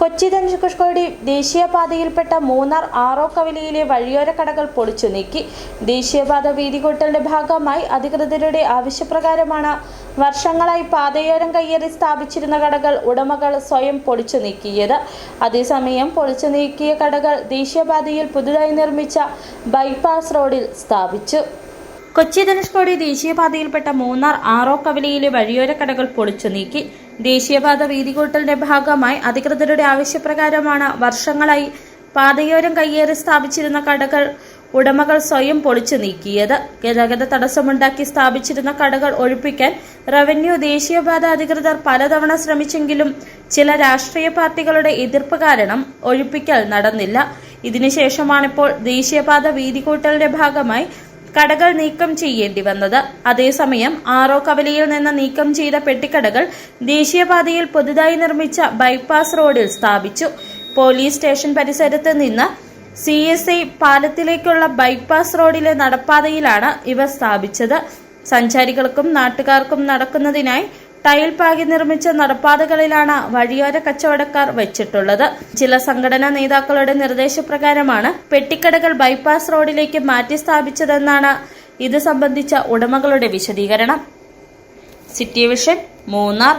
കൊച്ചി ധനുഷ്കോടി ദേശീയപാതയിൽപ്പെട്ട മൂന്നാർ ആറോക്കവലിയിലെ വഴിയോര കടകൾ പൊളിച്ചു നീക്കി. ദേശീയപാത വീതികൂട്ടലിന്റെ ഭാഗമായി അധികൃതരുടെ ആവശ്യപ്രകാരമാണ് വർഷങ്ങളായി പാതയോരം കയ്യേറി സ്ഥാപിച്ചിരുന്ന കടകൾ ഉടമകൾ സ്വയം പൊളിച്ചു നീക്കിയത്. അതേസമയം പൊളിച്ചു നീക്കിയ കടകൾ ദേശീയപാതയിൽ പുതുതായി നിർമ്മിച്ച ബൈപ്പാസ് റോഡിൽ സ്ഥാപിച്ചു. കൊച്ചി ധനുഷ്കോടി ദേശീയപാതയിൽപ്പെട്ട മൂന്നാർ ആറോക്കവലിയിലെ വഴിയോര കടകൾ പൊളിച്ചു നീക്കി. ദേശീയപാത വീതികൂട്ടലിന്റെ ഭാഗമായി അധികൃതരുടെ ആവശ്യപ്രകാരമാണ് വർഷങ്ങളായി പാതയോരം കയ്യേറി സ്ഥാപിച്ചിരുന്ന കടകൾ ഉടമകൾ സ്വയം പൊളിച്ചു നീക്കിയത്. ഗതാഗത തടസ്സമുണ്ടാക്കി സ്ഥാപിച്ചിരുന്ന കടകൾ ഒഴിപ്പിക്കാൻ റവന്യൂ ദേശീയപാത അധികൃതർ പലതവണ ശ്രമിച്ചെങ്കിലും ചില രാഷ്ട്രീയ പാർട്ടികളുടെ എതിർപ്പ് കാരണം ഒഴിപ്പിക്കൽ നടന്നില്ല. ഇതിനുശേഷമാണിപ്പോൾ ദേശീയപാത വീതികൂട്ടലിന്റെ ഭാഗമായി കടകൾ നീക്കം ചെയ്യേണ്ടി വന്നത്. അതേസമയം ആറോക്കവലിയിൽ നിന്ന് നീക്കം ചെയ്ത പെട്ടിക്കടകൾ ദേശീയപാതയിൽ പുതുതായി നിർമ്മിച്ച ബൈപ്പാസ് റോഡിൽ സ്ഥാപിച്ചു. പോലീസ് സ്റ്റേഷൻ പരിസരത്ത് നിന്ന് CSI പാലത്തിലേക്കുള്ള ബൈപ്പാസ് റോഡിലെ നടപ്പാതയിലാണ് ഇവ സ്ഥാപിച്ചത്. സഞ്ചാരികൾക്കും നാട്ടുകാർക്കും നടക്കുന്നതിനായി ടൈൽ പാകി നിർമ്മിച്ച നടപ്പാതകളിലാണ് വഴിയോര കച്ചവടക്കാർ വെച്ചിട്ടുള്ളത്. ചില സംഘടനാ നേതാക്കളുടെ നിർദ്ദേശപ്രകാരമാണ് പെട്ടിക്കടകൾ ബൈപ്പാസ് റോഡിലേക്ക് മാറ്റി സ്ഥാപിച്ചതെന്നാണ് ഇത് സംബന്ധിച്ച ഉടമകളുടെ വിശദീകരണം. City vision, Munnar.